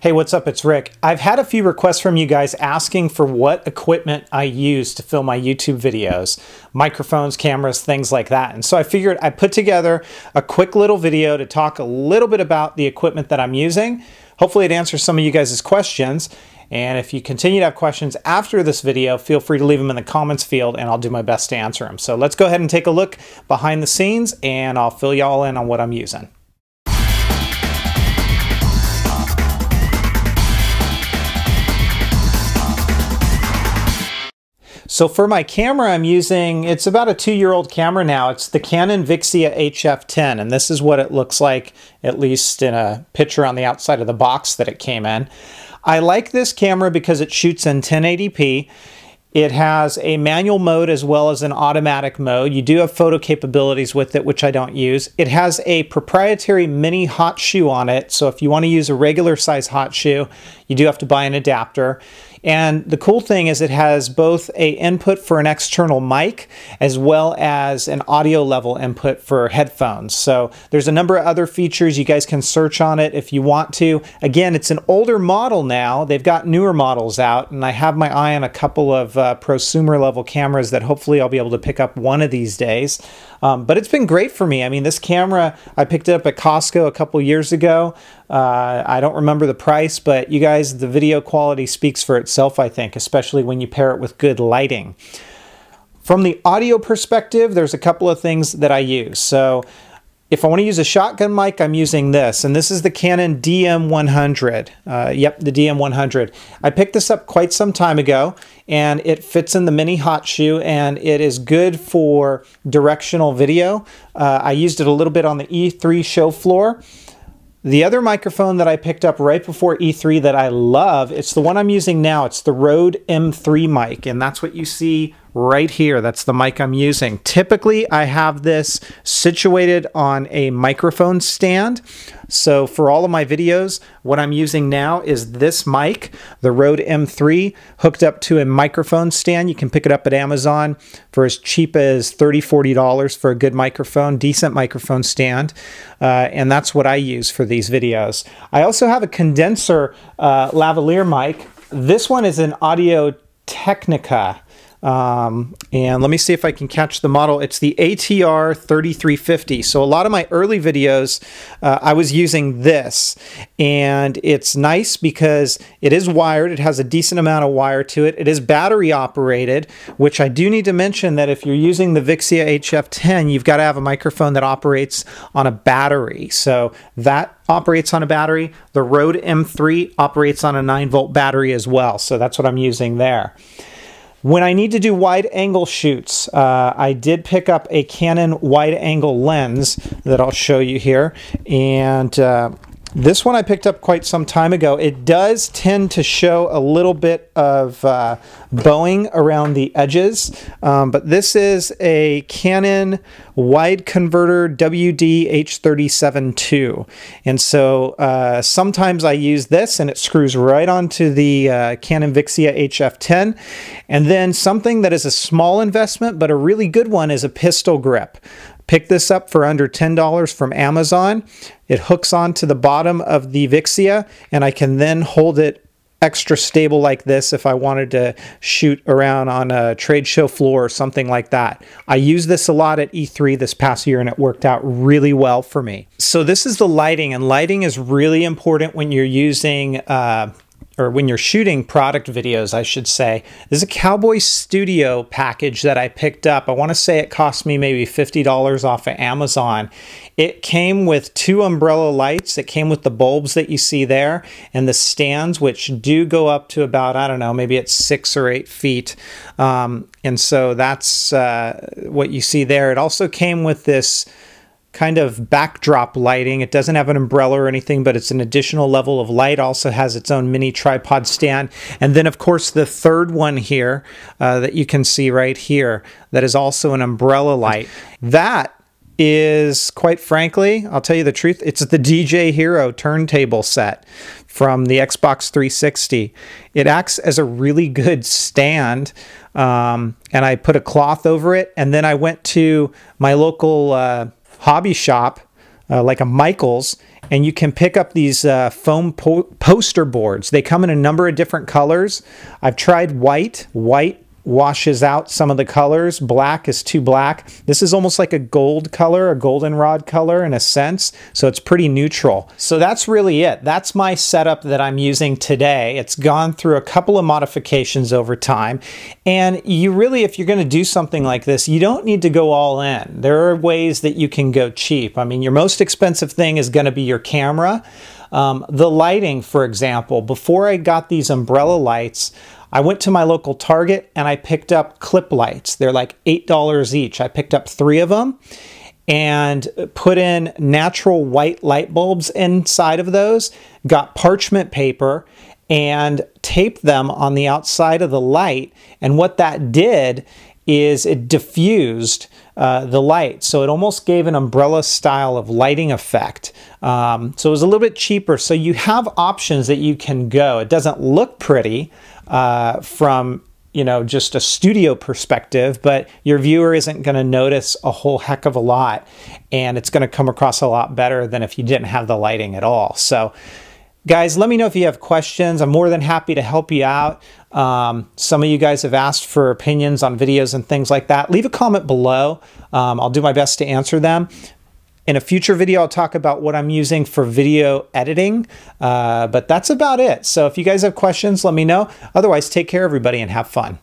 Hey, what's up? It's Rick. I've had a few requests from you guys asking for what equipment I use to film my YouTube videos. Microphones, cameras, things like that. And so I figured I'd put together a quick little video to talk a little bit about the equipment that I'm using. Hopefully it answers some of you guys' questions. And if you continue to have questions after this video, feel free to leave them in the comments field and I'll do my best to answer them. So let's go ahead and take a look behind the scenes and I'll fill you all in on what I'm using. So for my camera I'm using, it's about a 2-year-old camera now. It's the Canon VIXIA HF10, and this is what it looks like, at least in a picture on the outside of the box that it came in. I like this camera because it shoots in 1080p. It has a manual mode as well as an automatic mode. You do have photo capabilities with it, which I don't use. It has a proprietary mini hot shoe on it, so if you want to use a regular size hot shoe, you do have to buy an adapter. And the cool thing is it has both an input for an external mic as well as an audio level input for headphones. So there's a number of other features. You guys can search on it if you want to. Again, it's an older model now. They've got newer models out, and I have my eye on a couple of prosumer level cameras that hopefully I'll be able to pick up one of these days. But it's been great for me. I mean, this camera, I picked it up at Costco a couple years ago. I don't remember the price, but you guys, the video quality speaks for itself, I think, especially when you pair it with good lighting. From the audio perspective, there's a couple of things that I use. So if I want to use a shotgun mic, I'm using this, and this is the Canon DM100. Yep, the DM100. I picked this up quite some time ago, and it fits in the mini hot shoe, and it is good for directional video. I used it a little bit on the E3 show floor. The other microphone that I picked up right before E3 that I love, it's the one I'm using now. It's the Rode M3 mic, and that's what you see right here. That's the mic I'm using. Typically, I have this situated on a microphone stand. So for all of my videos, what I'm using now is this mic, the Rode M3, hooked up to a microphone stand. You can pick it up at Amazon for as cheap as $30, $40 for a good microphone, decent microphone stand. And that's what I use for these videos. I also have a condenser lavalier mic. This one is an Audio-Technica. And let me see if I can catch the model. It's the ATR 3350. So a lot of my early videos, I was using this, and it's nice because it is wired. It has a decent amount of wire to it. It is battery operated, which I do need to mention that if you're using the VIXIA HF10, you've got to have a microphone that operates on a battery. So that operates on a battery. The Rode M3 operates on a 9-volt battery as well. So that's what I'm using there. When I need to do wide angle shoots, I did pick up a Canon wide angle lens that I'll show you here. And this one I picked up quite some time ago. It does tend to show a little bit of bowing around the edges, but this is a Canon wide converter WD-H37-2. And so sometimes I use this and it screws right onto the Canon VIXIA HF10. And then something that is a small investment, but a really good one, is a pistol grip. Pick this up for under $10 from Amazon. It hooks onto the bottom of the VIXIA, and I can then hold it extra stable like this if I wanted to shoot around on a trade show floor or something like that. I used this a lot at E3 this past year, and it worked out really well for me. So this is the lighting, and lighting is really important when you're using or when you're shooting product videos, I should say. This is a Cowboy Studio package that I picked up. I want to say it cost me maybe $50 off of Amazon. It came with 2 umbrella lights. It came with the bulbs that you see there and the stands, which do go up to about, I don't know, maybe it's 6 or 8 feet. And so that's what you see there. It also came with this kind of backdrop lighting. It doesn't have an umbrella or anything, but it's an additional level of light. Also has its own mini tripod stand. And then of course the third one here that you can see right here, that is also an umbrella light. That is, quite frankly, I'll tell you the truth, it's the DJ Hero turntable set from the Xbox 360. It acts as a really good stand, and I put a cloth over it, and then I went to my local hobby shop, like a Michael's, and you can pick up these foam poster boards. They come in a number of different colors. I've tried white. White washes out some of the colors. Black is too black. This is almost like a gold color, a goldenrod color in a sense, so it's pretty neutral. So that's really it. That's my setup that I'm using today. It's gone through a couple of modifications over time, and you really, if you're going to do something like this, you don't need to go all in. There are ways that you can go cheap. I mean, your most expensive thing is going to be your camera. The lighting, for example, before I got these umbrella lights, I went to my local Target and I picked up clip lights. They're like $8 each. I picked up 3 of them and put in natural white light bulbs inside of those, got parchment paper and taped them on the outside of the light. And what that did is it diffused the light. So it almost gave an umbrella style of lighting effect. So it was a little bit cheaper. So you have options that you can go. It doesn't look pretty from, you know, just a studio perspective, but your viewer isn't going to notice a whole heck of a lot, and it's going to come across a lot better than if you didn't have the lighting at all. So guys, let me know if you have questions. I'm more than happy to help you out. Some of you guys have asked for opinions on videos and things like that. Leave a comment below. I'll do my best to answer them. In a future video, I'll talk about what I'm using for video editing, but that's about it. So if you guys have questions, let me know. Otherwise, take care, everybody, and have fun.